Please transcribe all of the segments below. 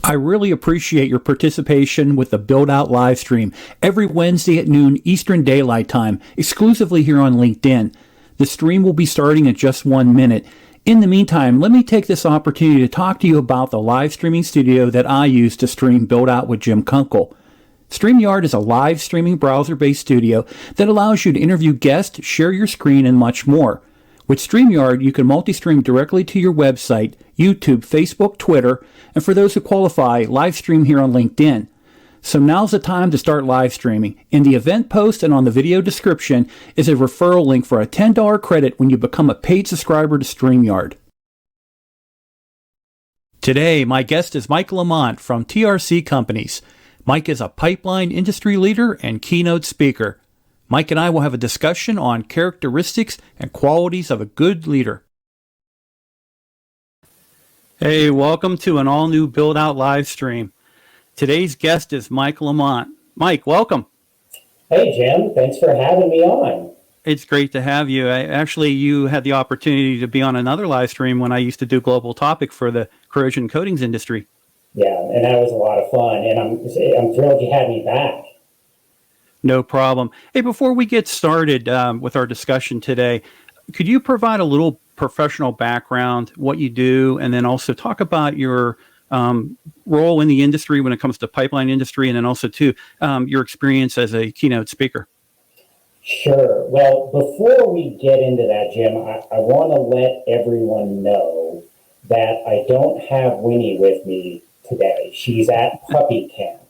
I really appreciate your participation with the Build Out live stream every Wednesday at noon Eastern Daylight Time, exclusively here on LinkedIn. The stream will be starting in just 1 minute. In the meantime, let me take this opportunity to talk to you about the live streaming studio that I use to stream Build Out with Jim Kunkel. StreamYard is a live streaming browser-based studio that allows you to interview guests, share your screen, and much more. With StreamYard, you can multi-stream directly to your website, YouTube, Facebook, Twitter, and for those who qualify, live stream here on LinkedIn. So now's the time to start live streaming. In the event post and on the video description is a referral link for a $10 credit when you become a paid subscriber to StreamYard. Today, my guest is Mike LaMont from TRC Companies. Mike is a pipeline industry leader and keynote speaker. Mike and I will have a discussion on characteristics and qualities of a good leader. Hey, welcome to an all-new Build Out live stream. Today's guest is Mike LaMont. Mike, welcome. Hey, Jim. Thanks for having me on. It's great to have you. You had the opportunity to be on another live stream when I used to do Global Topic for the corrosion coatings industry. Yeah, and that was a lot of fun, and I'm thrilled you had me back. No problem. Hey, before we get started with our discussion today, could you provide a little professional background, what you do, and then also talk about your role in the industry when it comes to pipeline industry, and then also too your experience as a keynote speaker? Sure. Well, before we get into that, Jim, I want to let everyone know that I don't have Winnie with me today. She's at puppy camp.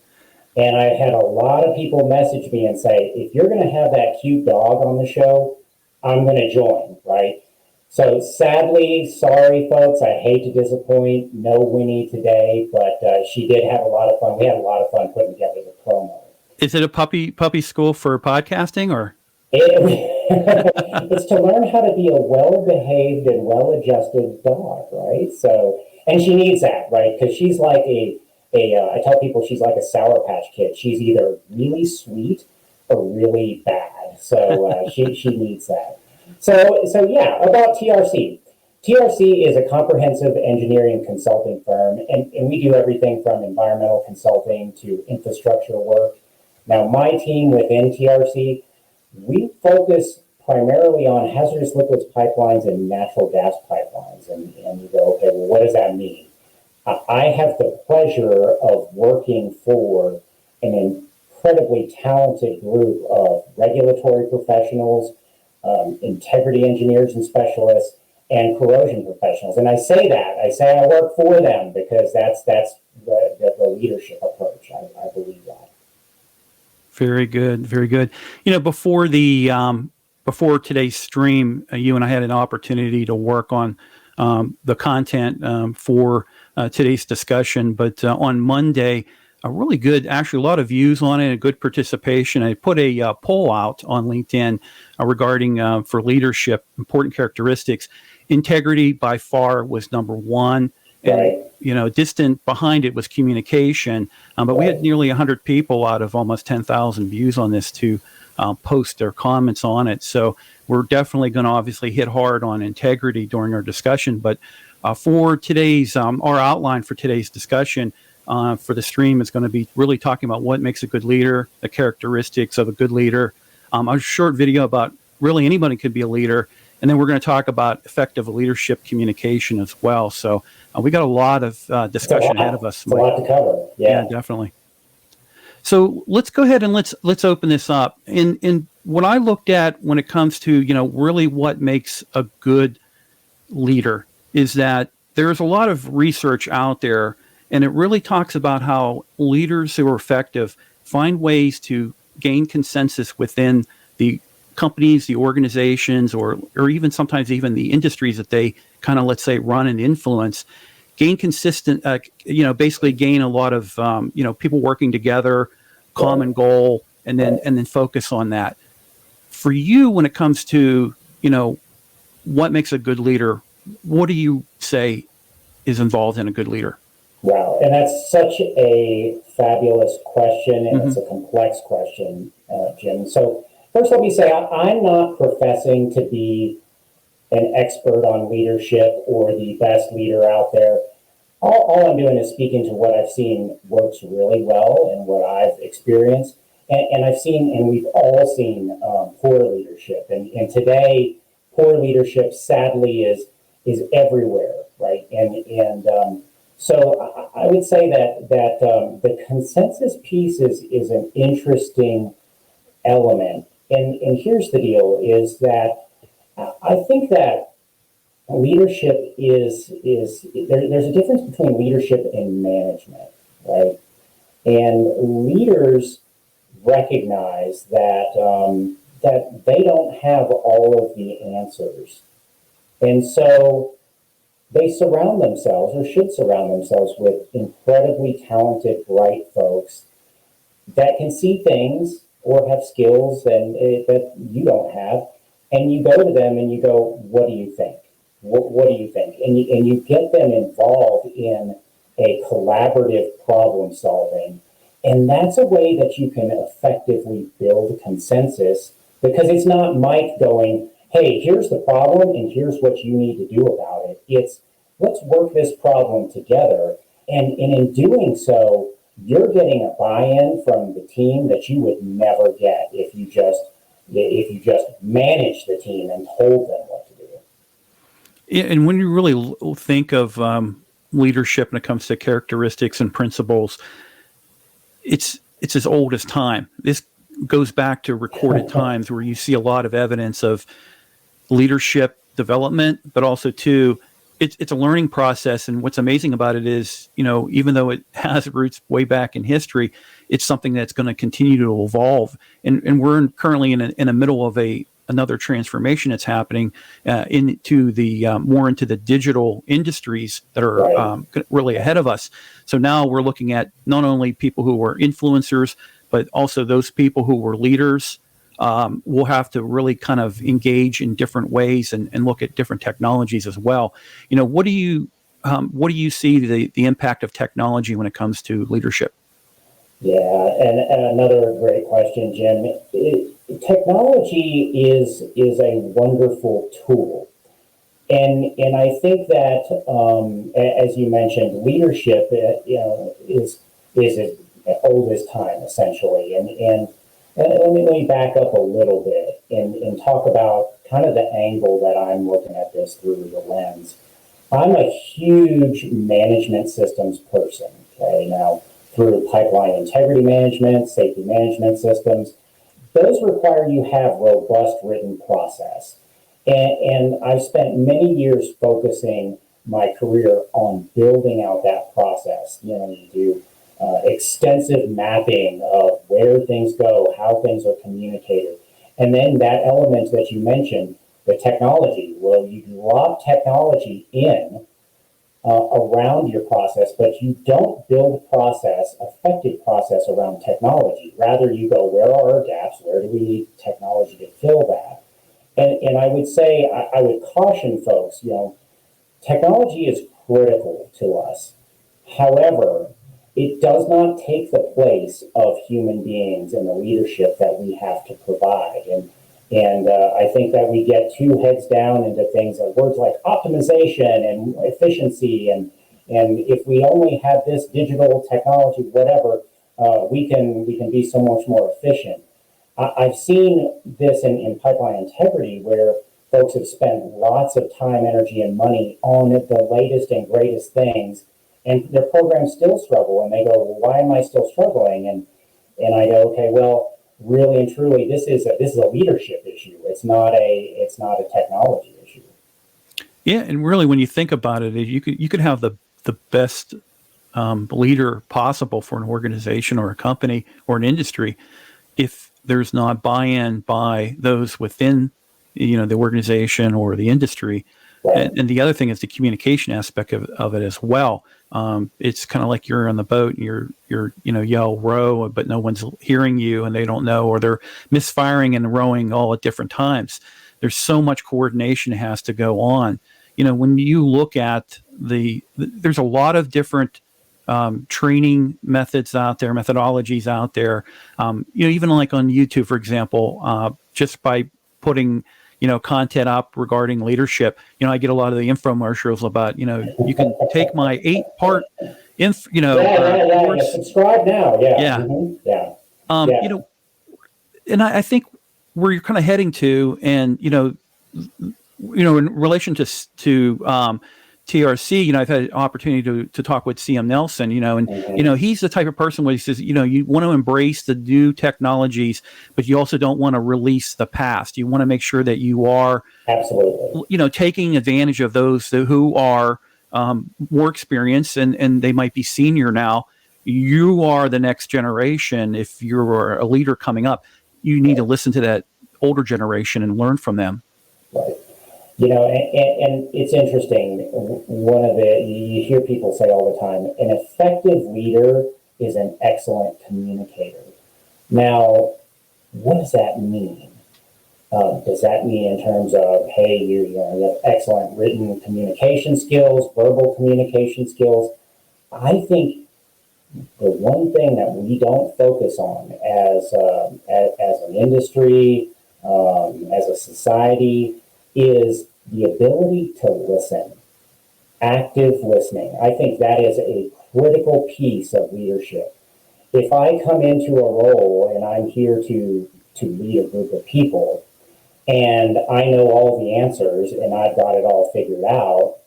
And I had a lot of people message me and say, if you're going to have that cute dog on the show, I'm going to join, right? So sadly, sorry, folks, I hate to disappoint. No Winnie today, but she did have a lot of fun. We had a lot of fun putting together the promo. Is it a puppy school for podcasting, or? It's to learn how to be a well-behaved and well-adjusted dog, right? So, and she needs that, right? Because she's like I tell people she's like a Sour Patch Kid. She's either really sweet or really bad. So she needs that. So yeah, about TRC. TRC is a comprehensive engineering consulting firm, and we do everything from environmental consulting to infrastructure work. Now, my team within TRC, we focus primarily on hazardous liquids pipelines and natural gas pipelines. And you go, okay, well, what does that mean? I have the pleasure of working for an incredibly talented group of regulatory professionals, integrity engineers and specialists, and corrosion professionals. And I say I work for them because that's the leadership approach. I believe that. Very good, very good. You know, before today's stream, you and I had an opportunity to work on the content for today's discussion. But on Monday, a really good, actually a lot of views on it, a good participation. I put a poll out on LinkedIn regarding for leadership, important characteristics. Integrity by far was number one. And, you know, distant behind it was communication. But we had nearly 100 people out of almost 10,000 views on this to post their comments on it. So we're definitely going to obviously hit hard on integrity during our discussion. But for today's, our outline for today's discussion for the stream is going to be really talking about what makes a good leader, the characteristics of a good leader, a short video about really anybody could be a leader. And then we're going to talk about effective leadership communication as well. So we got a lot of discussion ahead of us. It's a lot to cover. Yeah, definitely. So let's go ahead and let's open this up. In what I looked at when it comes to, you know, really what makes a good leader is that there's a lot of research out there, and it really talks about how leaders who are effective find ways to gain consensus within the companies, the organizations, or even sometimes even the industries that they kind of, let's say, run and influence, gain consistent, basically gain a lot of, people working together, common goal, and then focus on that. For you, when it comes to, you know, what makes a good leader, what do you say is involved in a good leader? Wow, and that's such a fabulous question, and it's a complex question, Jim. So first, let me say I'm not professing to be an expert on leadership or the best leader out there. all I'm doing is speaking to what I've seen works really well and what I've experienced. And I've seen, and we've all seen poor leadership. And today, poor leadership sadly is everywhere, right? And so I would say that the consensus piece is an interesting element. And here's the deal: is that I think that leadership there's a difference between leadership and management, right? And leaders recognize that they don't have all of the answers, and so they surround themselves, or should surround themselves, with incredibly talented, bright folks that can see things or have skills that you don't have, and you go to them and you go, "What do you think? What do you think?" And you get them involved in a collaborative problem solving, and that's a way that you can effectively build consensus, because it's not Mike going, "Hey, here's the problem, and here's what you need to do about it." It's, let's work this problem together, and in doing so, you're getting a buy-in from the team that you would never get if you just manage the team and told them what to do. Yeah, and when you really think of leadership when it comes to characteristics and principles, it's as old as time. This goes back to recorded times where you see a lot of evidence of leadership development, but also too, it's a learning process. And what's amazing about it is, even though it has roots way back in history, it's something that's going to continue to evolve. And we're currently in the middle of another transformation that's happening into the more into the digital industries that are Right. really ahead of us. So now we're looking at not only people who were influencers, but also those people who were leaders. We'll have to really kind of engage in different ways and look at different technologies as well. What do you see the impact of technology when it comes to leadership? Yeah, and another great question, Jim. Technology is a wonderful tool, and I think that as you mentioned, leadership is as old as time, essentially. And let me back up a little bit and talk about kind of the angle that I'm looking at this through the lens. I'm a huge management systems person. Okay, now through pipeline integrity management, safety management systems, those require you have robust written process. And I've spent many years focusing my career on building out that process. You do extensive mapping of where things go, how things are communicated. And then that element that you mentioned, the technology, well, you drop technology in around your process, but you don't build effective process around technology. Rather, you go, where are our gaps? Where do we need technology to fill that? And I would say, I would caution folks, technology is critical to us. However, it does not take the place of human beings and the leadership that we have to provide. And I think that we get too heads down into things like words like optimization and efficiency, and if we only have this digital technology, whatever, we can be so much more efficient. I've seen this in pipeline integrity, where folks have spent lots of time, energy, and money on the latest and greatest things, and their programs still struggle. And they go, "Well, why am I still struggling?" And I go, "Okay, well, really and truly, this is a leadership issue. It's not a technology issue." Yeah, and really, when you think about it, you could have the best leader possible for an organization or a company or an industry, if there's not buy-in by those within the organization or the industry. Right. And the other thing is the communication aspect of it as well. It's kind of like you're on the boat and you're yell row, but no one's hearing you and they don't know, or they're misfiring and rowing all at different times. There's so much coordination has to go on. When you look at there's a lot of different training methods out there, methodologies out there. Even like on YouTube, for example, just by putting content up regarding leadership. I get a lot of the infomercials about, you can take my 8-part Yeah. course. Subscribe now. Yeah. Yeah. Yeah. Um, Yeah. you know, and I think where you're kind of heading to, and in relation to TRC, I've had an opportunity to talk with CM Nelson, and he's the type of person where he says, you want to embrace the new technologies, but you also don't want to release the past. You want to make sure that you are absolutely, taking advantage of those who are more experienced, and they might be senior now. You are the next generation. If you're a leader coming up, you need to listen to that older generation and learn from them. right. And it's interesting. You hear people say all the time, an effective leader is an excellent communicator. Now, what does that mean? Does that mean in terms of, hey, you have excellent written communication skills, verbal communication skills? I think the one thing that we don't focus on as an industry, as a society, is the ability to listen, active listening. I think that is a critical piece of leadership. If I come into a role and I'm here to lead a group of people, and I know all the answers and I've got it all figured out,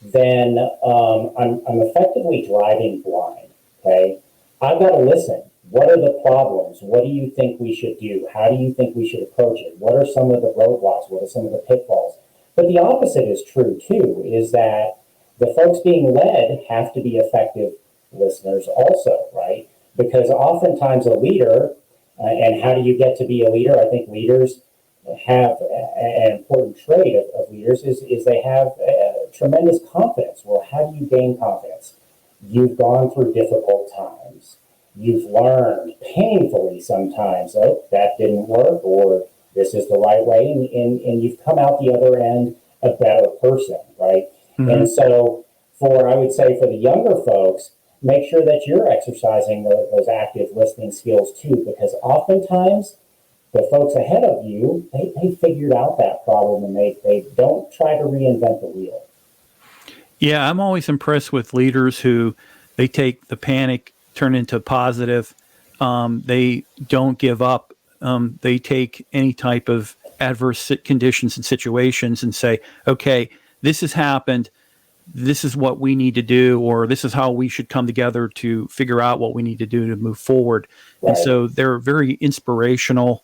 then I'm effectively driving blind. Okay, I've got to listen. What are the problems? What do you think we should do? How do you think we should approach it? What are some of the roadblocks? What are some of the pitfalls? But the opposite is true too, is that the folks being led have to be effective listeners also, right? Because oftentimes a leader, and how do you get to be a leader? I think leaders have an important trait of leaders is they have tremendous confidence. Well, how do you gain confidence? You've gone through difficult times. You've learned painfully sometimes, oh, that didn't work, or this is the right way, and you've come out the other end a better person, right? Mm-hmm. And so I would say for the younger folks, make sure that you're exercising those active listening skills too, because oftentimes the folks ahead of you, they figured out that problem, and they don't try to reinvent the wheel. Yeah, I'm always impressed with leaders who they take the panic, turn into positive. They don't give up. They take any type of adverse conditions and situations and say, okay, this has happened. This is what we need to do, or this is how we should come together to figure out what we need to do to move forward. Right. And so they're very inspirational.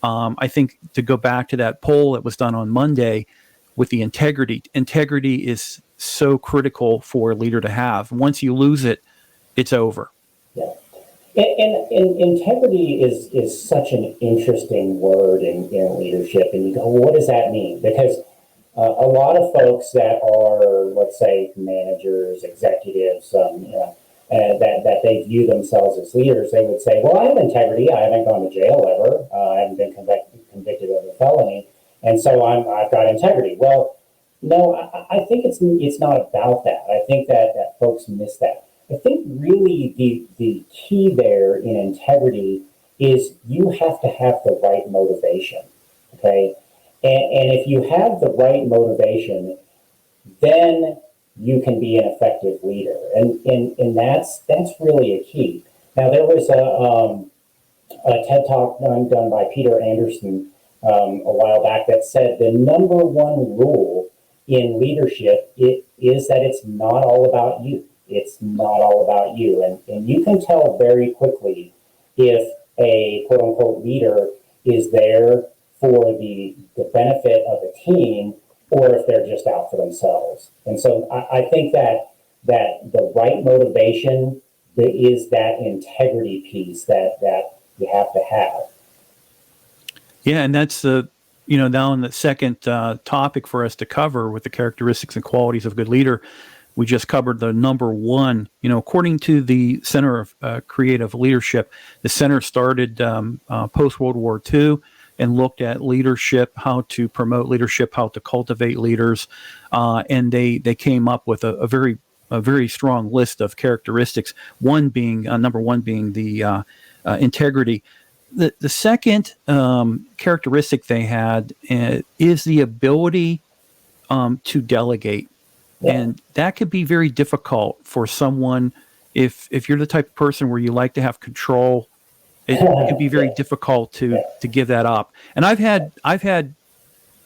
I think to go back to that poll that was done on Monday with the integrity is so critical for a leader to have. Once you lose it, it's over. Yeah. And integrity is such an interesting word in leadership. And you go, well, what does that mean? Because a lot of folks that are, let's say, managers, executives, that they view themselves as leaders, they would say, well, I have integrity. I haven't gone to jail ever. I haven't been convicted of a felony. And so I've got integrity. Well, no, I think it's not about that. I think that folks miss that. I think really the key there in integrity is you have to have the right motivation, okay? And if you have the right motivation, then you can be an effective leader. And that's really a key. Now, there was a TED Talk done by Peter Anderson a while back that said the number one rule in leadership is that it's not all about you. It's not all about you. And you can tell very quickly if a quote unquote leader is there for the benefit of the team, or if they're just out for themselves. And so I think that the right motivation is that integrity piece that you have to have. Yeah, and that's now in the second topic for us to cover with the characteristics and qualities of a good leader. We just covered the number one. According to the Center of Creative Leadership, the center started post-World War II and looked at leadership, how to promote leadership, how to cultivate leaders, and they came up with a very strong list of characteristics. Number one being the integrity. the second characteristic they had is the ability to delegate. Yeah. And that could be very difficult for someone if you're the type of person where you like to have control. It can be very difficult to give that up. And I've had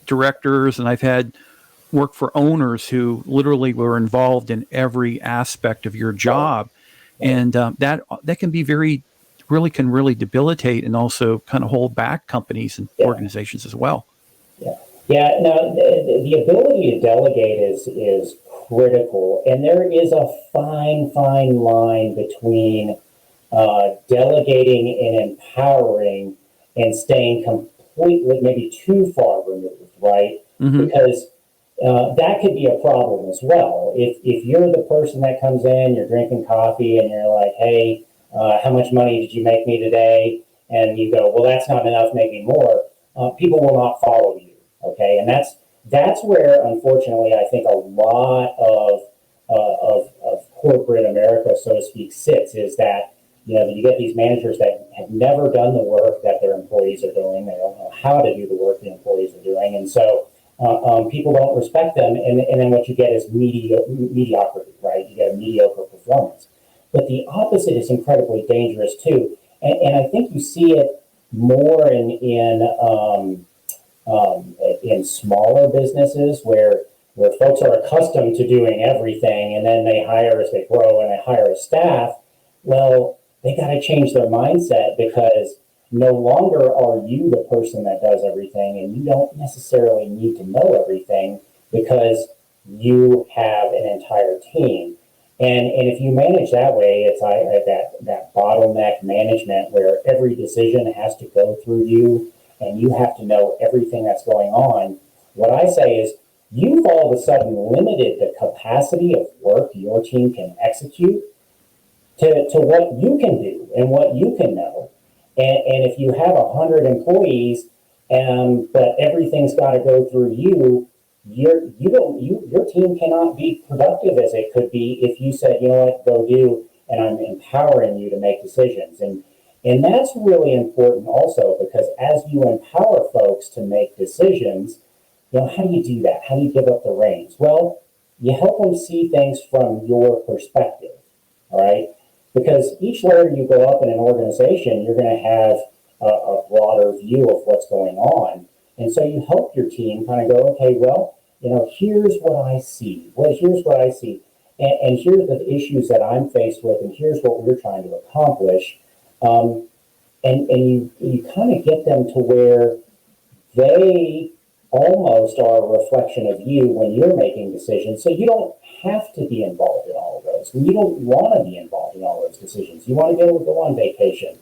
directors and I've had work for owners who literally were involved in every aspect of your job, and that can be really debilitate and also kind of hold back companies and organizations as well. Yeah, no, the ability to delegate is critical, and there is a fine line between delegating and empowering and staying completely, maybe too far removed, right? Mm-hmm. Because that could be a problem as well. If you're the person that comes in, you're drinking coffee, and you're like, "Hey, how much money did you make me today?" And you go, "Well, that's not enough. Make me more." People will not follow you. Okay, and that's where, unfortunately, I think a lot of corporate America, so to speak, sits. Is that you get these managers that have never done the work that their employees are doing. They don't know how to do the work the employees are doing, and so people don't respect them. And then what you get is mediocrity, right? You get a mediocre performance. But the opposite is incredibly dangerous too, and I think you see it more in smaller businesses where folks are accustomed to doing everything, and then they hire as they grow and they hire a staff. Well, they got to change their mindset, because no longer are you the person that does everything, and you don't necessarily need to know everything because you have an entire team. And if you manage that way, it's that bottleneck management where every decision has to go through you and you have to know everything that's going on. What I say is, you've all of a sudden limited the capacity of work your team can execute to what you can do and what you can know. And if you have 100 employees, but everything's got to go through you, your team cannot be productive as it could be if you said, "You know what, go do," and I'm empowering you to make decisions. And that's really important also, because as you empower folks to make decisions, how do you do that? How do you give up the reins? Well, you help them see things from your perspective, all right? Because each layer you go up in an organization, you're going to have a broader view of what's going on. And so you help your team kind of go, "Okay, well, here's what I see. Well, here's what I see. And here's the issues that I'm faced with, and here's what we're trying to accomplish." And you kind of get them to where they almost are a reflection of you when you're making decisions. So you don't have to be involved in all of those. You don't want to be involved in all those decisions. You want to be able to go on vacation.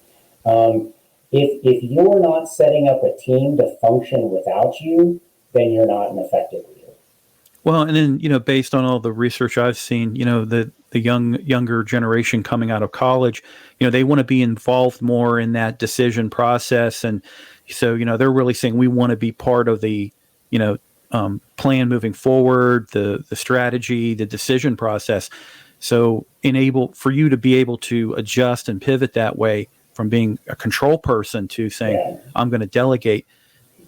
If you're not setting up a team to function without you, then you're not an effective leader. Well, and then, based on all the research I've seen, the younger generation coming out of college, they want to be involved more in that decision process. And so, they're really saying we want to be part of the, plan moving forward, the strategy, the decision process. So for you to be able to adjust and pivot that way from being a control person to saying, I'm going to delegate,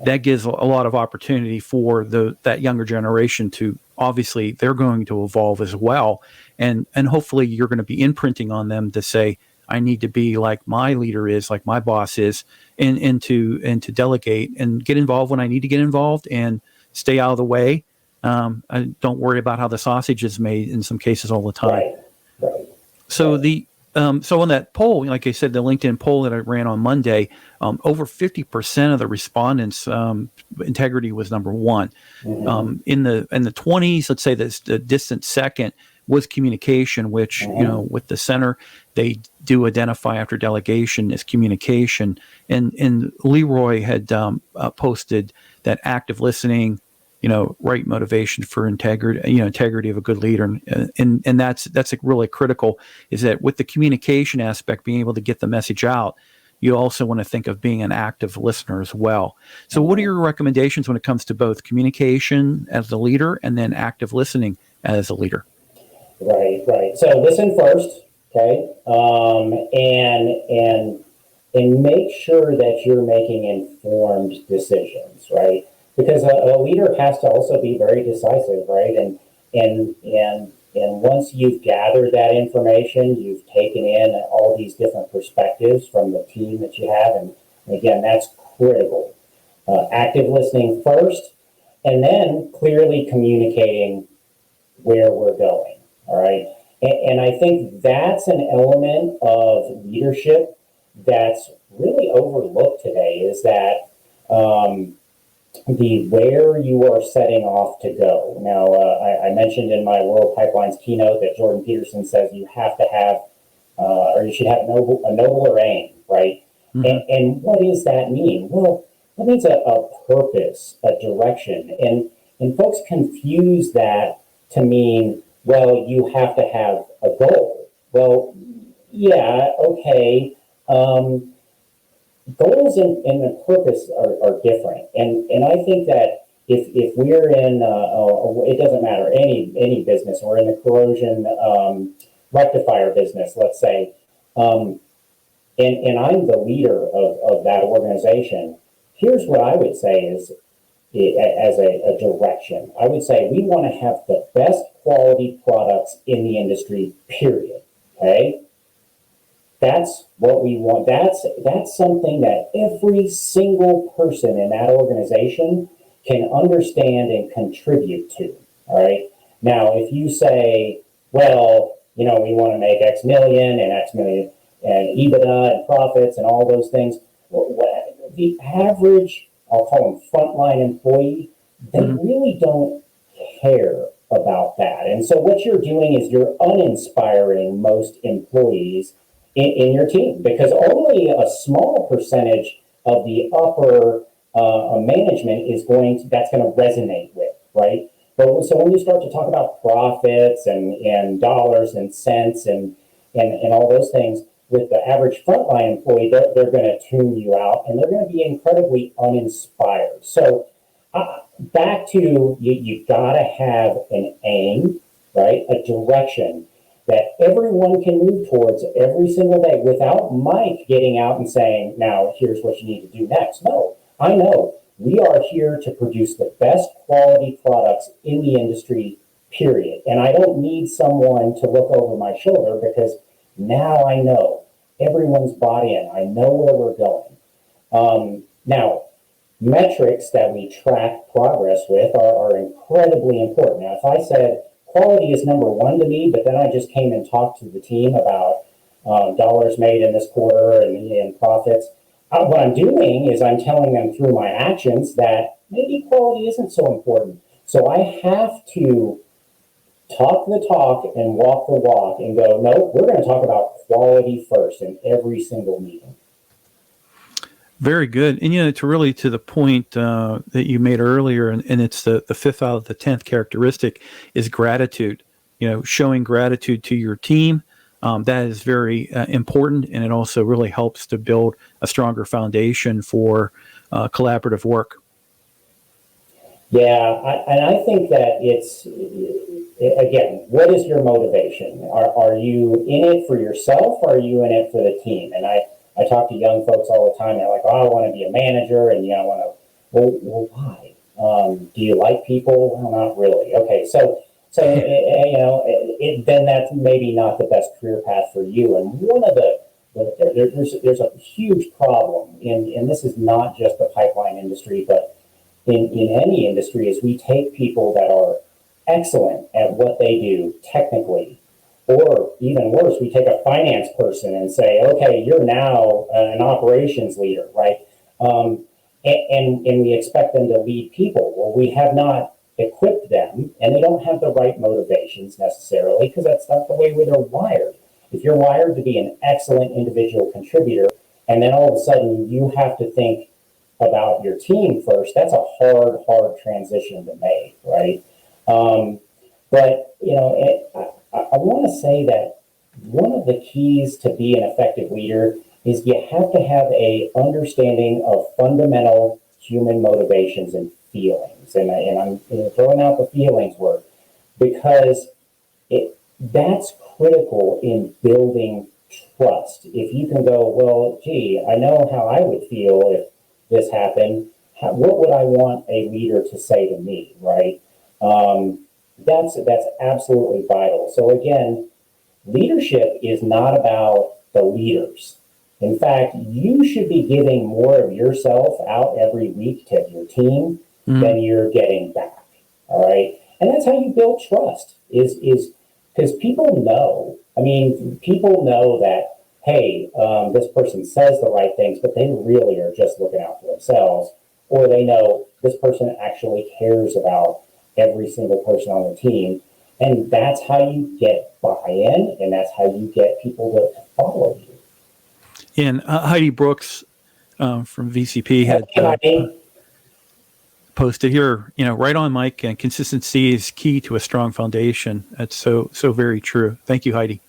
that gives a lot of opportunity for that younger generation to, obviously they're going to evolve as well. And hopefully you're going to be imprinting on them to say, I need to be like my leader is, like my boss is, and to delegate and get involved when I need to get involved and stay out of the way. I don't worry about how the sausage is made in some cases all the time. Right. So so on that poll, like I said, the LinkedIn poll that I ran on Monday, over 50% of the respondents, integrity was number one. Mm-hmm. In the 20s, let's say the distant second was communication, which, with the center, they do identify after delegation as communication. And Leroy had posted that active listening, right motivation for integrity of a good leader. And that's really critical, is that with the communication aspect, being able to get the message out, you also want to think of being an active listener as well. So what are your recommendations when it comes to both communication as a leader and then active listening as a leader? Right. So listen first, okay? And and make sure that you're making informed decisions, right? Because a leader has to also be very decisive, right? And once you've gathered that information, you've taken in all these different perspectives from the team that you have, and again, that's critical. Active listening first, and then clearly communicating where we're going. All right. And I think that's an element of leadership that's really overlooked today is that the where you are setting off to go. Now, I mentioned in my World Pipelines keynote that Jordan Peterson says you have to have, or you should have a nobler aim, right? Mm-hmm. And what does that mean? Well, that means a purpose, a direction. And folks confuse that to mean, well, you have to have a goal. Well, yeah, okay. Goals and the purpose are different. And I think that if we're in, it doesn't matter, any business, or in the corrosion rectifier business, let's say, and I'm the leader of that organization, here's what I would say is, as a direction. I would say we want to have the best quality products in the industry, period. Okay? That's what we want. That's something that every single person in that organization can understand and contribute to. All right? Now, if you say, well, we want to make X million and X million and EBITDA and profits and all those things, the average, I'll call them frontline employee, they really don't care about that. And so what you're doing is you're uninspiring most employees in your team, because only a small percentage of the upper management that's going to resonate with, right? But so when you start to talk about profits and dollars and cents and all those things, with the average frontline employee, they're going to tune you out, and they're going to be incredibly uninspired. So back to you got to have an aim, right? A direction that everyone can move towards every single day without Mike getting out and saying, now here's what you need to do next. No, I know we are here to produce the best quality products in the industry, period. And I don't need someone to look over my shoulder, because now I know everyone's bought in. I know where we're going. Now, metrics that we track progress with are incredibly important. Now, if I said quality is number one to me, but then I just came and talked to the team about dollars made in this quarter and profits, what I'm doing is I'm telling them through my actions that maybe quality isn't so important. So I have to talk the talk and walk the walk and go, no, we're going to talk about quality first in every single meeting. Very good. And, to the point that you made earlier, and it's the fifth out of the 10th characteristic is gratitude, showing gratitude to your team. That is very important, and it also really helps to build a stronger foundation for collaborative work. Yeah, and I think that it's, again, what is your motivation? Are you in it for yourself, or are you in it for the team? And I talk to young folks all the time. They're like, oh, I want to be a manager, and I want to. Well, why? Do you like people? Well, not really. Okay, so then that's maybe not the best career path for you. And one of there's a huge problem, and this is not just the pipeline industry, but in any industry, is we take people that are excellent at what they do technically, or even worse, we take a finance person and say, okay, you're now an operations leader, right? And we expect them to lead people. Well, we have not equipped them, and they don't have the right motivations necessarily, because that's not the way they're wired. If you're wired to be an excellent individual contributor, and then all of a sudden you have to think about your team first, that's a hard transition to make, right? But I want to say that one of the keys to be an effective leader is you have to have a understanding of fundamental human motivations and feelings. And I'm throwing out the feelings word, because that's critical in building trust. If you can go, well, gee, I know how I would feel if this happened. What would I want a leader to say to me, right? That's absolutely vital. So again, leadership is not about the leaders. In fact, you should be giving more of yourself out every week to your team than you're getting back. All right. And that's how you build trust is because people know, I mean, people know that, hey, this person says the right things, but they really are just looking out for themselves. Or they know this person actually cares about every single person on the team. And that's how you get buy-in, and that's how you get people to follow you. And Heidi Brooks from VCP had posted here, right on, Mike, and consistency is key to a strong foundation. That's so very true. Thank you, Heidi.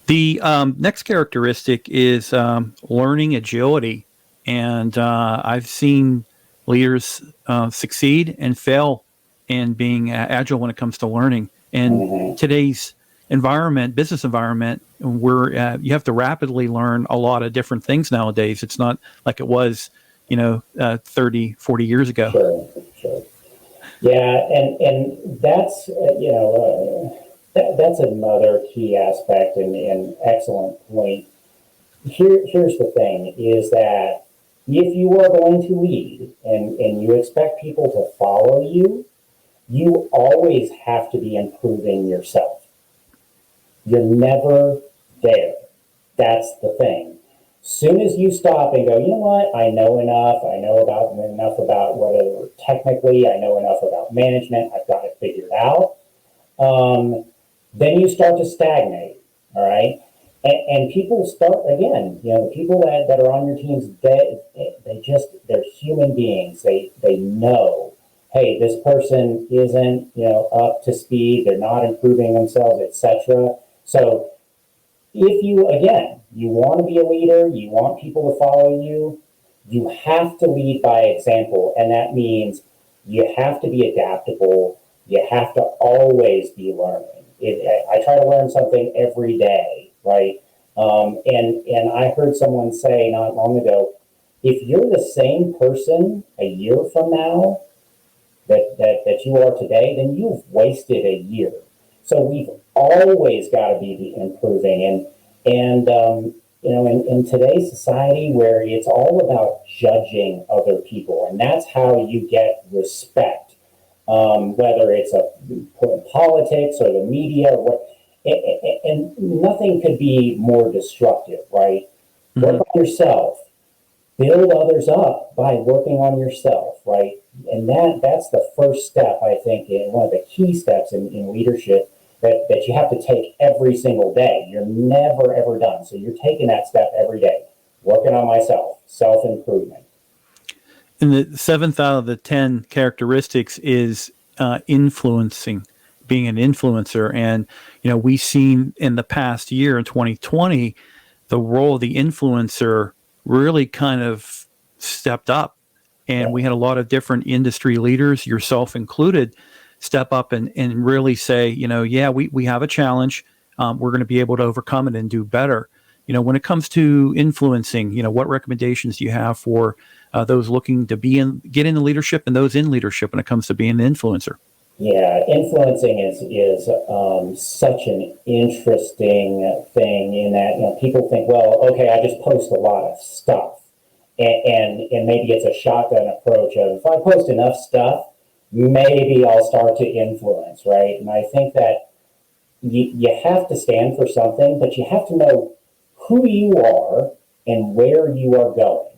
The next characteristic is learning agility. And I've seen leaders succeed and fail in being agile when it comes to learning. And today's business environment, where you have to rapidly learn a lot of different things nowadays. It's not like it was, 30, 40 years ago. Sure. Yeah, and that's, that's another key aspect and excellent point. Here's the thing, is that if you are going to lead and you expect people to follow you, you always have to be improving yourself. You're never there. That's the thing. Soon as you stop and go, you know what, I know enough. I know enough about whatever technically, I know enough about management. I've got it figured out. Then you start to stagnate. All right. And people start again, the people that are on your teams, they're human beings. They know, hey, this person isn't, up to speed. They're not improving themselves, etc. So if you want to be a leader, you want people to follow you, you have to lead by example. And that means you have to be adaptable. You have to always be learning. I try to learn something every day, right? And I heard someone say not long ago, if you're the same person a year from now that you are today, then you've wasted a year. So we've always got to be improving. And in today's society where it's all about judging other people, and that's how you get respect, whether it's politics or the media, and nothing could be more destructive, right? Work on yourself, build others up by working on yourself, right? And that's the first step, I think, and one of the key steps in leadership that you have to take every single day. You're never, ever done. So you're taking that step every day, working on myself, self-improvement. And the 7th out of the 10 characteristics is influencing, being an influencer. And, we've seen in the past year, in 2020, the role of the influencer really kind of stepped up. And we had a lot of different industry leaders, yourself included, step up and really say, we have a challenge. We're going to be able to overcome it and do better. When it comes to influencing, what recommendations do you have for those looking to get into leadership and those in leadership when it comes to being an influencer? Yeah, influencing is such an interesting thing in that, people think, well, okay, I just post a lot of stuff. And maybe it's a shotgun approach of, if I post enough stuff, maybe I'll start to influence, right? And I think that you have to stand for something, but you have to know who you are and where you are going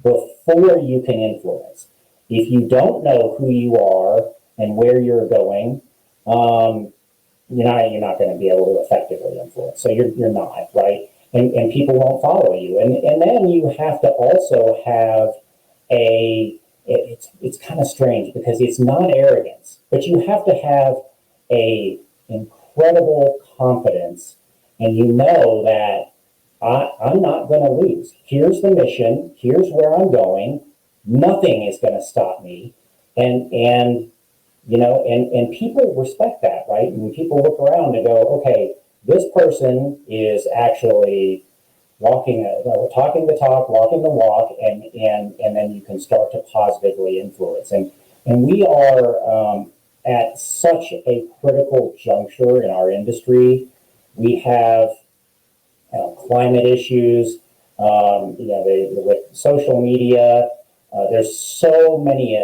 before you can influence. If you don't know who you are and where you're going, you're not going to be able to effectively influence. So you're not, right? And people won't follow you. And then you have to also have it's kind of strange because it's not arrogance, but you have to have a incredible confidence, and that I'm not going to lose. Here's the mission. Here's where I'm going. Nothing is going to stop me. And people respect that, right? And people look around and go, okay, this person is actually talking the talk, walking the walk, and then you can start to positively influence. And we are at such a critical juncture in our industry. We have climate issues, with social media. There's so many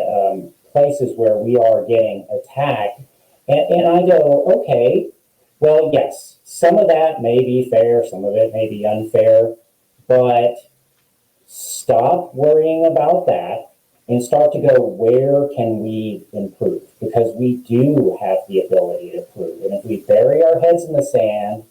places where we are getting attacked. And I go, okay, well, yes, some of that may be fair, some of it may be unfair, but stop worrying about that and start to go, where can we improve? Because we do have the ability to improve. And if we bury our heads in the sand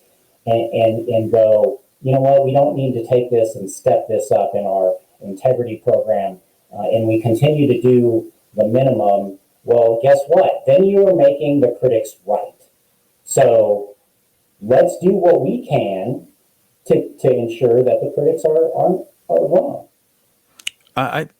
and go, you know what, we don't need to take this and step this up in our integrity program, and we continue to do the minimum, well, guess what? Then you're making the critics right. So let's do what we can to ensure that the critics are wrong.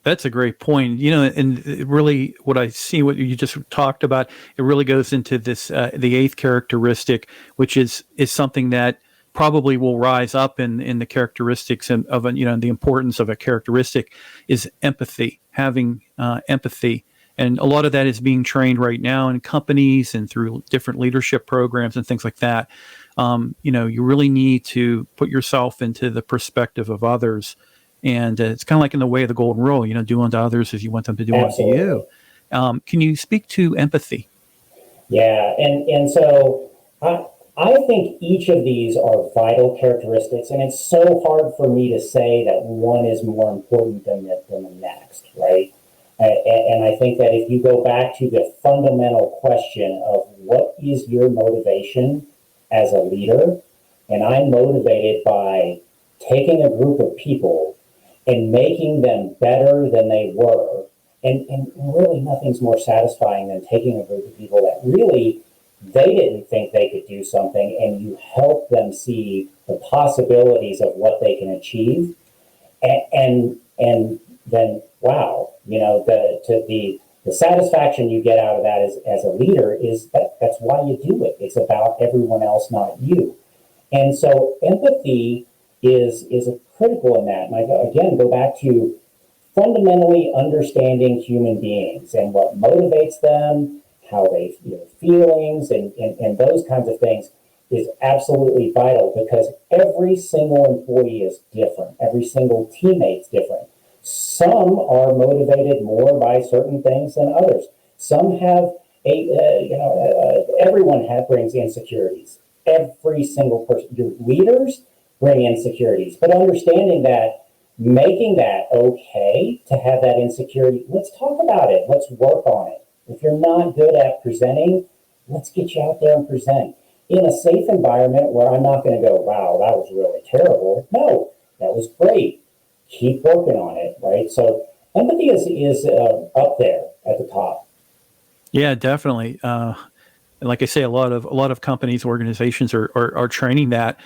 That's a great point. And really, what I see, what you just talked about, it really goes into this the eighth characteristic, which is something that probably will rise up in the characteristics of the importance of a characteristic is empathy, having empathy. And a lot of that is being trained right now in companies and through different leadership programs and things like that. You really need to put yourself into the perspective of others. And it's kind of like in the way of the golden rule, do unto others as you want them to do Absolutely. unto you. Can you speak to empathy? Yeah, and so I think each of these are vital characteristics, and it's so hard for me to say that one is more important than the next, right? And I think that if you go back to the fundamental question of what is your motivation as a leader, and I'm motivated by taking a group of people and making them better than they were, and really nothing's more satisfying than taking a group of people that really they didn't think they could do something, and you help them see the possibilities of what they can achieve, and then wow, the satisfaction you get out of that as a leader is that's why you do it. It's about everyone else, not you. And so empathy is critical in that. And I again go back to fundamentally understanding human beings and what motivates them, how they feel feelings, and those kinds of things is absolutely vital, because every single employee is different. Every single teammate's different. Some are motivated more by certain things than others. Some have everyone brings insecurities. Every single person. Your leaders bring insecurities, but understanding that, making that okay to have that insecurity. Let's talk about it. Let's work on it. If you're not good at presenting, let's get you out there and present in a safe environment where I'm not going to go, wow, that was really terrible. No, that was great. Keep working on it, right? So empathy is up there at the top. Yeah, definitely. And like I say, a lot of companies, organizations are training that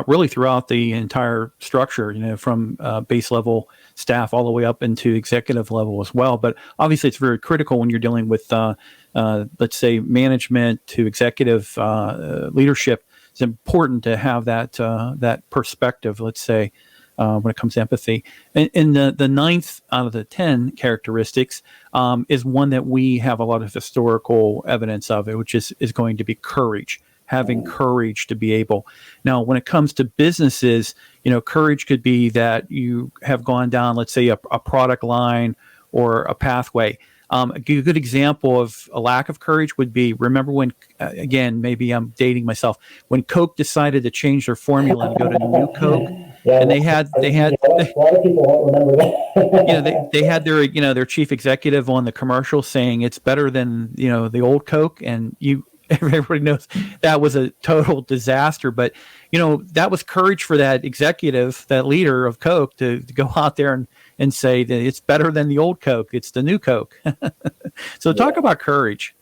really throughout the entire structure. From base level staff all the way up into executive level as well. But obviously, it's very critical when you're dealing with, let's say, management to executive leadership. It's important to have that perspective. Let's say. When it comes to empathy. And the ninth out of the 10 characteristics is one that we have a lot of historical evidence of, it, which is going to be courage, having courage to be able. Now, when it comes to businesses, courage could be that you have gone down, let's say, a product line or a pathway. A good example of a lack of courage would be, remember when, again, maybe I'm dating myself, when Coke decided to change their formula and go to New Coke. Yeah, And they had a lot of people won't remember that. they had their chief executive on the commercial saying it's better than the old Coke, and everybody knows that was a total disaster. But that was courage for that executive, that leader of Coke, to go out there and say that it's better than the old Coke, it's the new Coke. So talk about courage.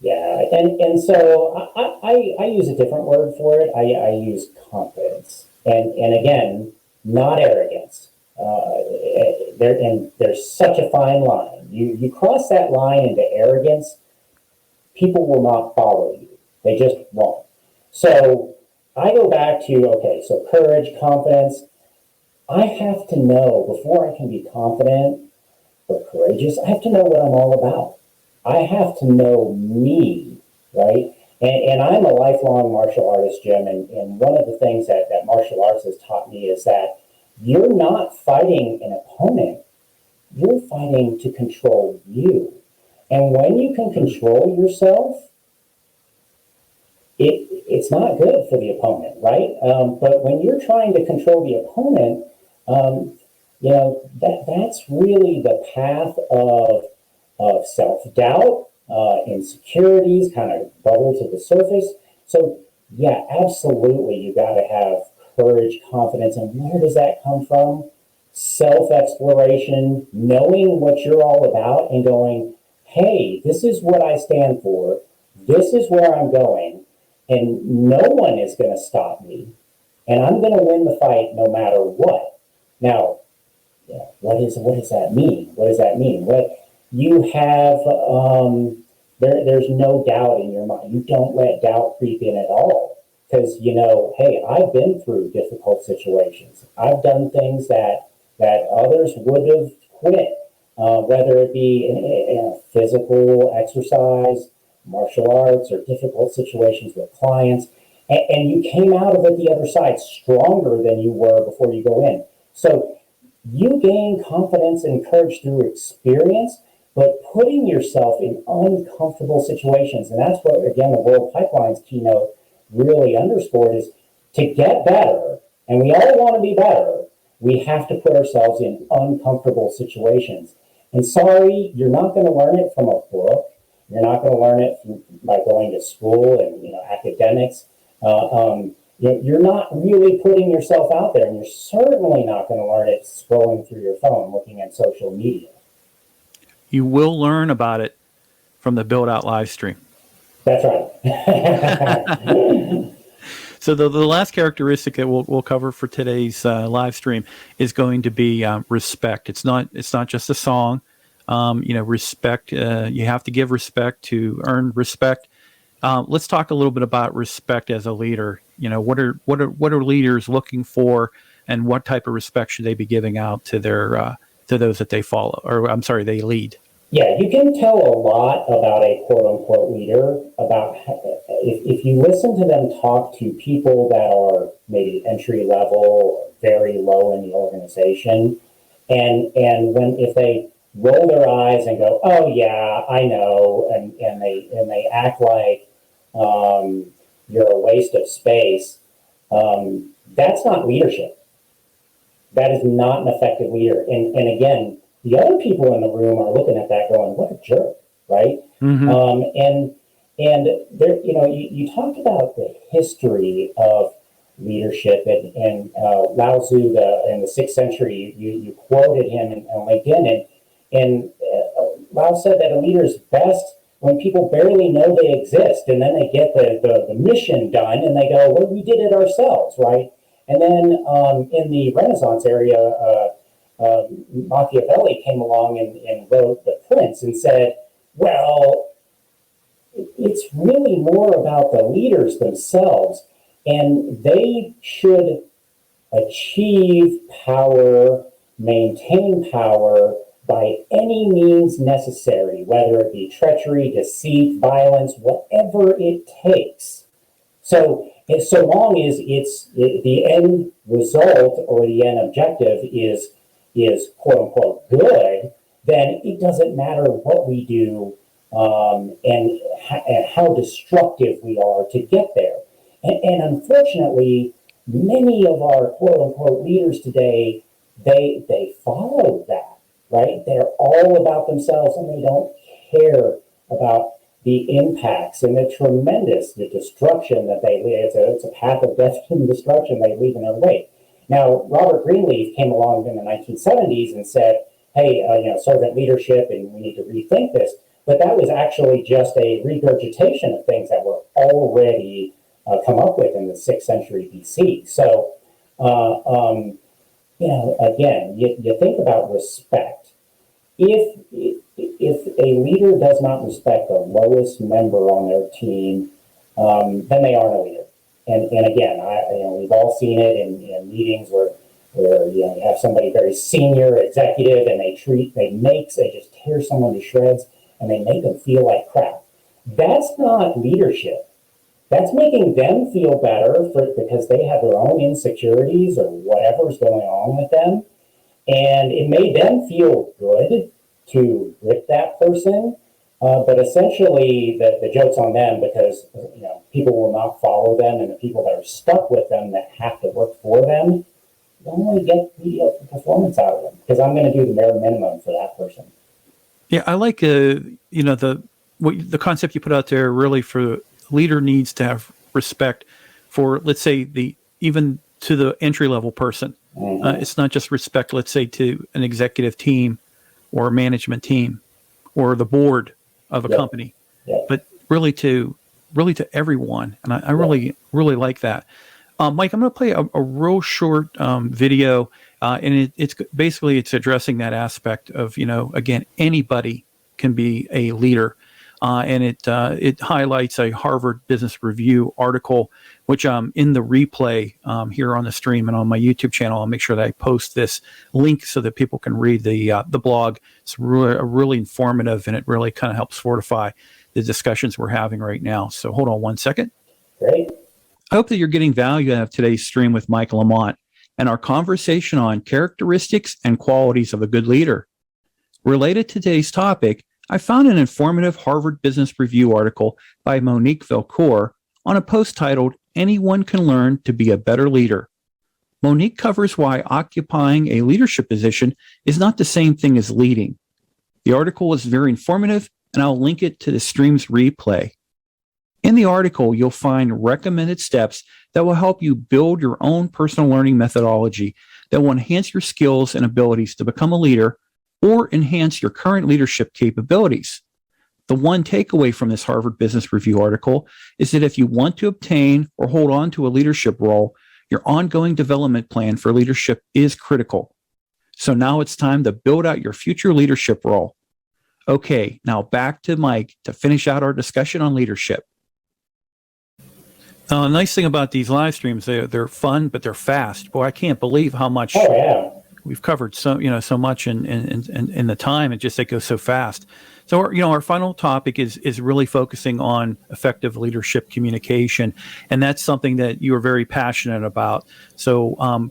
Yeah, and so I use a different word for it. I use confidence. And again, not arrogance. There's such a fine line. You cross that line into arrogance, people will not follow you. They just won't. So I go back to, okay, so courage, confidence. I have to know before I can be confident or courageous, I have to know what I'm all about. I have to know me, right? And I'm a lifelong martial artist, Jim, and one of the things that martial arts has taught me is that you're not fighting an opponent, you're fighting to control you. And when you can control yourself, it's not good for the opponent, right? But when you're trying to control the opponent, that's really the path of self-doubt, insecurities kind of bubble to the surface. So yeah, absolutely, you got to have courage, confidence, and where does that come from? Self-exploration, knowing what you're all about, and going, hey, this is what I stand for. This is where I'm going, and no one is going to stop me, and I'm going to win the fight no matter what. Now, yeah, what does that mean? What does that mean? What you have, there's no doubt in your mind. You don't let doubt creep in at all, because hey, I've been through difficult situations. I've done things that others would have quit, whether it be in physical exercise, martial arts, or difficult situations with clients, and you came out of it the other side stronger than you were before you go in. So you gain confidence and courage through experience, but putting yourself in uncomfortable situations. And that's what, again, the World Pipeline's keynote really underscored is to get better, and we all want to be better, we have to put ourselves in uncomfortable situations. And sorry, you're not going to learn it from a book. You're not going to learn it by going to school and academics. You're not really putting yourself out there, and you're certainly not going to learn it scrolling through your phone, looking at social media. You will learn about it from the Build Out live stream. That's right. So the last characteristic that we'll cover for today's live stream is going to be respect. It's not just a song. Respect. You have to give respect to earn respect. Let's talk a little bit about respect as a leader. What are leaders looking for, and what type of respect should they be giving out to their to those that they follow, or I'm sorry, they lead? Yeah, you can tell a lot about a quote unquote leader about if you listen to them talk to people that are maybe entry level or very low in the organization, and when if they roll their eyes and go, oh yeah, I know, and they act like you're a waste of space, that's not leadership. That is not an effective leader. And again, the other people in the room are looking at that going, what a jerk, right? Mm-hmm. And there, you talked about the history of leadership, and Lao Tzu, in the 6th century, you quoted him on LinkedIn, and Lao said that a leader is best when people barely know they exist, and then they get the mission done, and they go, well, we did it ourselves, right? And then in the Renaissance area, Machiavelli came along and wrote The Prince and said, well, it's really more about the leaders themselves, and they should achieve power, maintain power by any means necessary, whether it be treachery, deceit, violence, whatever it takes. So long as the end result or the end objective is quote unquote good, then it doesn't matter what we do, and how destructive we are to get there. And unfortunately, many of our quote unquote leaders today, they follow that, right? They're all about themselves, and they don't care about the impacts and the destruction that they leave. It's a path of death and destruction they leave in their wake. Now, Robert Greenleaf came along in the 1970s and said, hey, servant leadership, and we need to rethink this. But that was actually just a regurgitation of things that were already come up with in the 6th century BC. So, again, you think about respect. If a leader does not respect the lowest member on their team, then they aren't a leader. and again, we've all seen it in meetings where you have somebody very senior executive and they just tear someone to shreds and they make them feel like crap. That's not leadership. That's making them feel better because they have their own insecurities or whatever's going on with them. And it made them feel good to rip that person. But essentially, the joke's on them because people will not follow them, and the people that are stuck with them that have to work for them don't really get mediocre performance out of them because I'm going to do the bare minimum for that person. Yeah, I like the concept you put out there. Really, for the leader needs to have respect for, let's say, even to the entry level person. Mm-hmm. It's not just respect, let's say, to an executive team or a management team or the board of a company, but really to everyone. And I really like that. Mike, I'm going to play a real short video, and it's basically addressing that aspect of, again, anybody can be a leader. And it highlights a Harvard Business Review article, which in the replay here on the stream and on my YouTube channel, I'll make sure that I post this link so that people can read the blog. It's really informative, and it really kind of helps fortify the discussions we're having right now. So hold on one second. Great. I hope that you're getting value out of today's stream with Mike LaMont and our conversation on characteristics and qualities of a good leader. Related to today's topic, I found an informative Harvard Business Review article by Monique Velcourt on a post titled, "Anyone Can Learn to Be a Better Leader." Monique covers why occupying a leadership position is not the same thing as leading. The article is very informative, and I'll link it to the stream's replay. In the article, you'll find recommended steps that will help you build your own personal learning methodology that will enhance your skills and abilities to become a leader or enhance your current leadership capabilities. The one takeaway from this Harvard Business Review article is that if you want to obtain or hold on to a leadership role, your ongoing development plan for leadership is critical. So now it's time to build out your future leadership role. Okay, now back to Mike to finish out our discussion on leadership. The nice thing about these live streams, they're fun, but they're fast. Boy, I can't believe how much we've covered. So much in the time. It goes so fast. So our final topic is really focusing on effective leadership communication, and that's something that you are very passionate about. So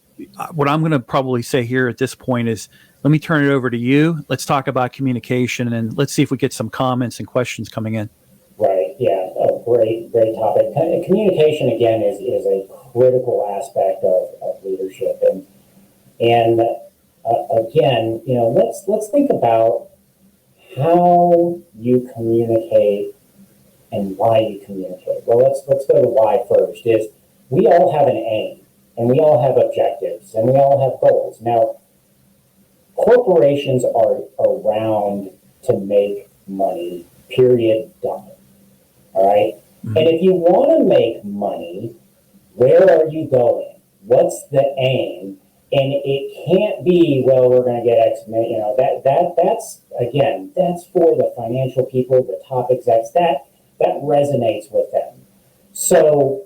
what I'm going to probably say here at this point is, let me turn it over to you. Let's talk about communication, and let's see if we get some comments and questions coming in. Right. Yeah. Great topic. Communication again is a critical aspect of leadership, and again, let's think about how you communicate and why you communicate. Well, let's go to why first. Is we all have an aim, and we all have objectives, and we all have goals. Now, corporations are around to make money. Period. Done. All right. Mm-hmm. And if you want to make money, where are you going? What's the aim? And it can't be, well, we're going to get X, that's for the financial people, the top execs, that resonates with them. So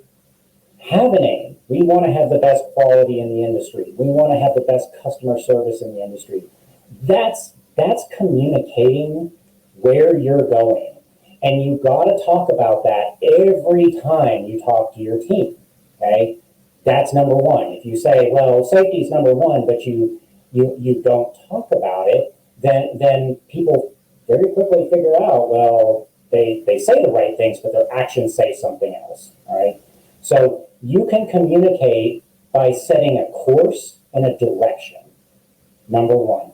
have an aim. We want to have the best quality in the industry. We want to have the best customer service in the industry. That's communicating where you're going. And you got to talk about that every time you talk to your team, okay? That's number one. If you say, well, safety is number one, but you don't talk about it, then people very quickly figure out, well, they say the right things, but their actions say something else, all right? So you can communicate by setting a course and a direction, number one.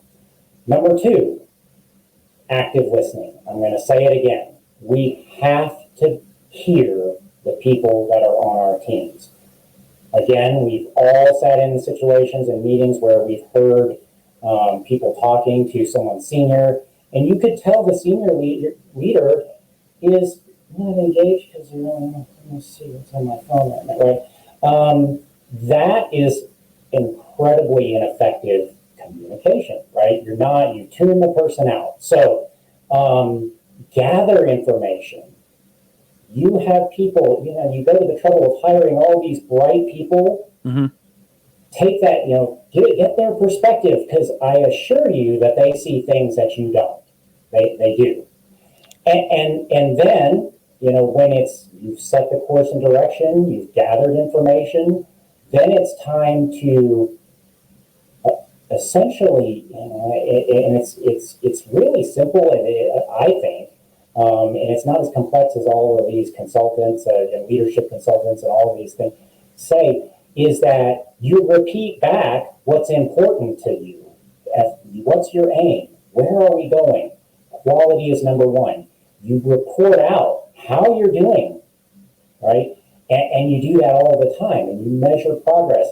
Number two, active listening. I'm going to say it again. We have to hear the people that are on our teams. Again, we've all sat in situations and meetings where we've heard people talking to someone senior, and you could tell the senior leader is not engaged because let me see what's on my phone right now, right? That is incredibly ineffective communication, right? You tune the person out. So gather information, you have people, you go to the trouble of hiring all these bright people, Mm-hmm. take that, get their perspective, because I assure you that they see things that you don't. They do. And then, when you've set the course and direction, you've gathered information, then it's time to essentially, and it's really simple, I think, and it's not as complex as all of these consultants, leadership consultants, and all of these things say, is that you repeat back what's important to you. What's your aim? Where are we going? Quality is number one. You report out how you're doing, right? And you do that all the time, and you measure progress,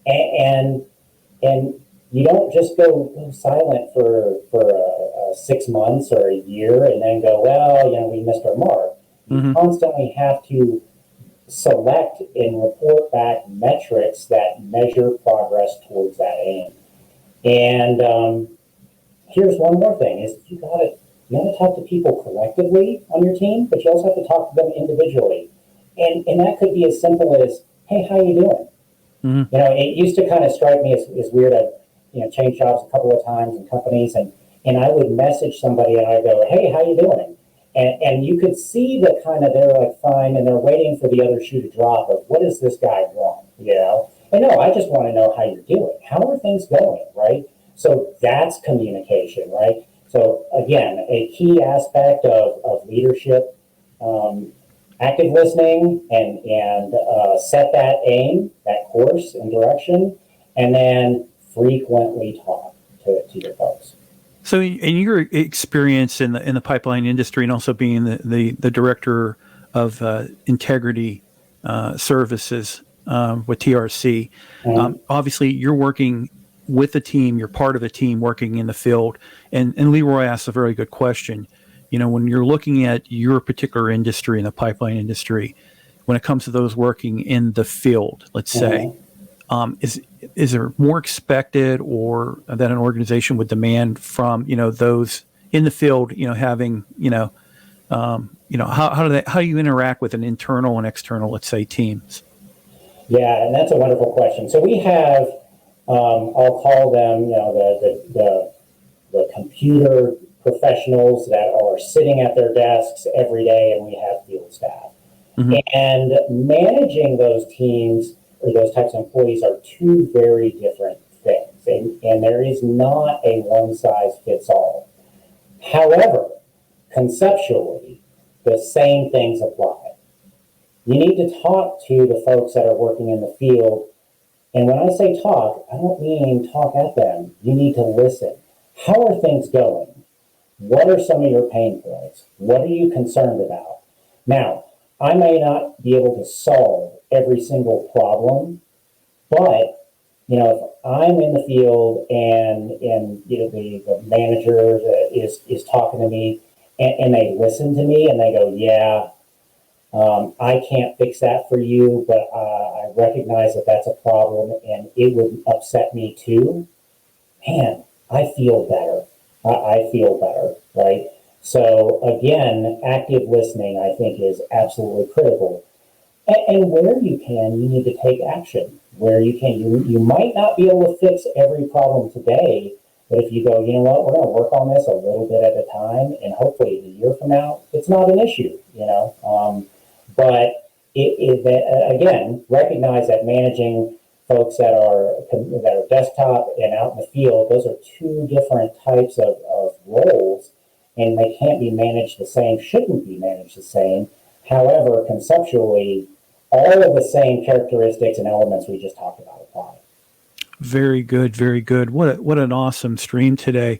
and you don't just go silent for 6 months or a year and then go, well, we missed our mark. You Mm-hmm. constantly have to select and report back metrics that measure progress towards that aim. And here's one more thing: is you gotta talk to people collectively on your team, but you also have to talk to them individually. And that could be as simple as, hey, how you doing? Mm-hmm. It used to kind of strike me as weird. I've changed jobs a couple of times in companies, and I would message somebody and I go, hey, how you doing? And you could see the kind of, they're like, fine, and they're waiting for the other shoe to drop of, what does this guy want? And no, I just want to know how you're doing. How are things going, right? So that's communication, right? So again, a key aspect of leadership, active listening, and set that aim, that course and direction, and then frequently talk to your folks. So, in your experience in the pipeline industry, and also being the director of integrity services with TRC, Mm-hmm. obviously you're working with a team. You're part of a team working in the field. And Leroy asked a very good question. When you're looking at your particular industry, in the pipeline industry, when it comes to those working in the field, let's say, is there more expected, or that an organization would demand from those in the field, having how do you interact with an internal and external, let's say, teams? Yeah, and that's a wonderful question. So we have, I'll call them, the computer professionals that are sitting at their desks every day, and we have field staff. Mm-hmm. And managing those teams or those types of employees are two very different things, and there is not a one size fits all. However, conceptually, the same things apply. You need to talk to the folks that are working in the field. And when I say talk, I don't mean talk at them. You need to listen. How are things going? What are some of your pain points? What are you concerned about? Now, I may not be able to solve every single problem, but if I'm in the field and the manager is talking to me, and they listen to me and they go, yeah, I can't fix that for you, but I recognize that that's a problem and it would upset me too. Man, I feel better. I feel better, right? So again, active listening, I think, is absolutely critical. And where you can, you need to take action. Where you can, you might not be able to fix every problem today, but if you go, you know what, we're going to work on this a little bit at a time, and hopefully a year from now, it's not an issue, But again, recognize that managing folks that are desktop and out in the field, those are two different types of roles, and they can't be managed the same, shouldn't be managed the same. However, conceptually, all of the same characteristics and elements we just talked about apply. Very good, very good. What an awesome stream today.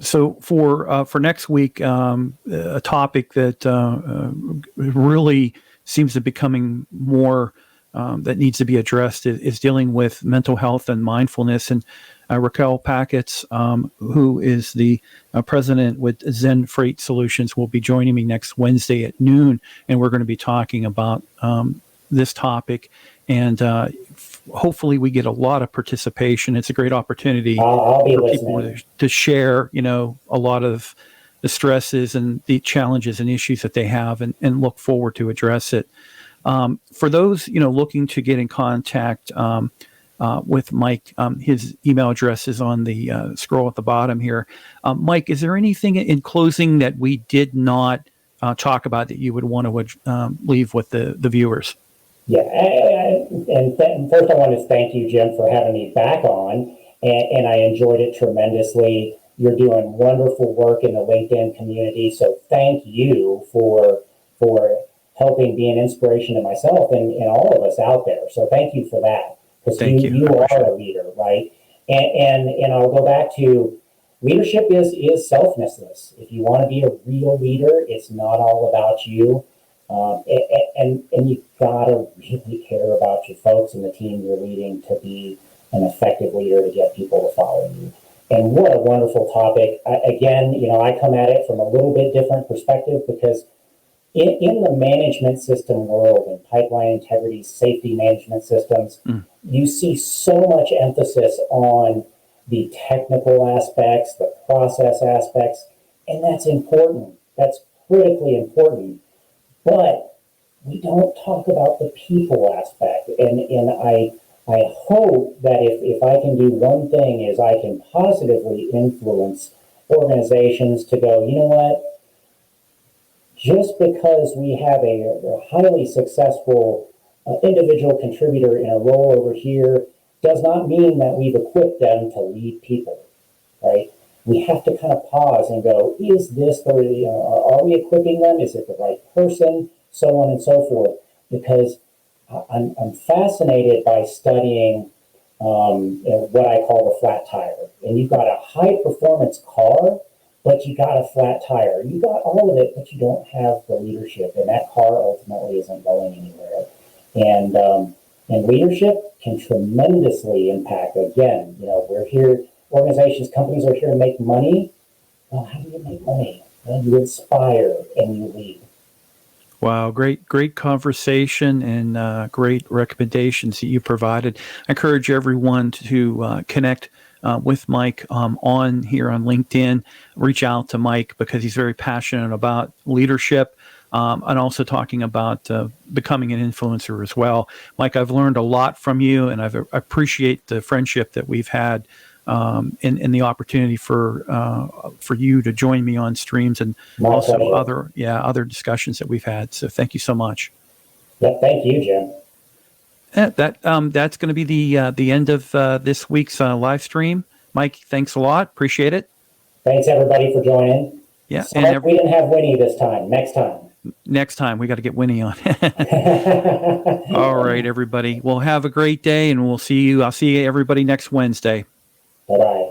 So for next week, a topic that really seems to be becoming more that needs to be addressed is dealing with mental health and mindfulness. And Racquelle Pakutz, who is the president with Zen Freight Solutions, will be joining me next Wednesday at noon, and we're going to be talking about this topic. And hopefully we get a lot of participation. It's a great opportunity I'll be for listening. people to share, a lot of stresses and the challenges and issues that they have, and look forward to address it. For those, looking to get in contact with Mike, his email address is on the scroll at the bottom here. Mike, is there anything in closing that we did not talk about that you would want to leave with the viewers? Yeah, and first I want to thank you, Jim, for having me back on, and I enjoyed it tremendously. You're doing wonderful work in the LinkedIn community, so thank you for helping be an inspiration to myself and all of us out there. So thank you for that, because you are a leader, right? And I'll go back to leadership is selflessness. If you want to be a real leader, it's not all about you. And you gotta really care about your folks and the team you're leading to be an effective leader, to get people to follow you. And what a wonderful topic. Again, I come at it from a little bit different perspective, because in the management system world, in pipeline integrity, safety management systems, you see so much emphasis on the technical aspects, the process aspects, and that's important. That's critically important. But we don't talk about the people aspect. And I hope that if I can do one thing, is I can positively influence organizations to go, you know what? Just because we have a highly successful individual contributor in a role over here does not mean that we've equipped them to lead people, right? We have to kind of pause and go, is this are we equipping them? Is it the right person? So on and so forth. Because I'm fascinated by studying what I call the flat tire. And you've got a high performance car, but you got a flat tire. You got all of it, but you don't have the leadership, and that car ultimately isn't going anywhere. And leadership can tremendously impact. Again, we're here. Organizations, companies are here to make money. Well, how do you make money? Well, you inspire and you lead. Wow, great conversation and great recommendations that you provided. I encourage everyone to connect with Mike on here on LinkedIn. Reach out to Mike, because he's very passionate about leadership and also talking about becoming an influencer as well. Mike, I've learned a lot from you, and I appreciate the friendship that we've had. And the opportunity for you to join me on streams, and also other discussions that we've had. So thank you so much. Yeah, thank you, Jim. That's going to be the end of this week's live stream. Mike, thanks a lot. Appreciate it. Thanks everybody for joining. Yeah, we didn't have Winnie this time. Next time we got to get Winnie on. All right, everybody. Well, have a great day, and I'll see you everybody next Wednesday. Bye-bye.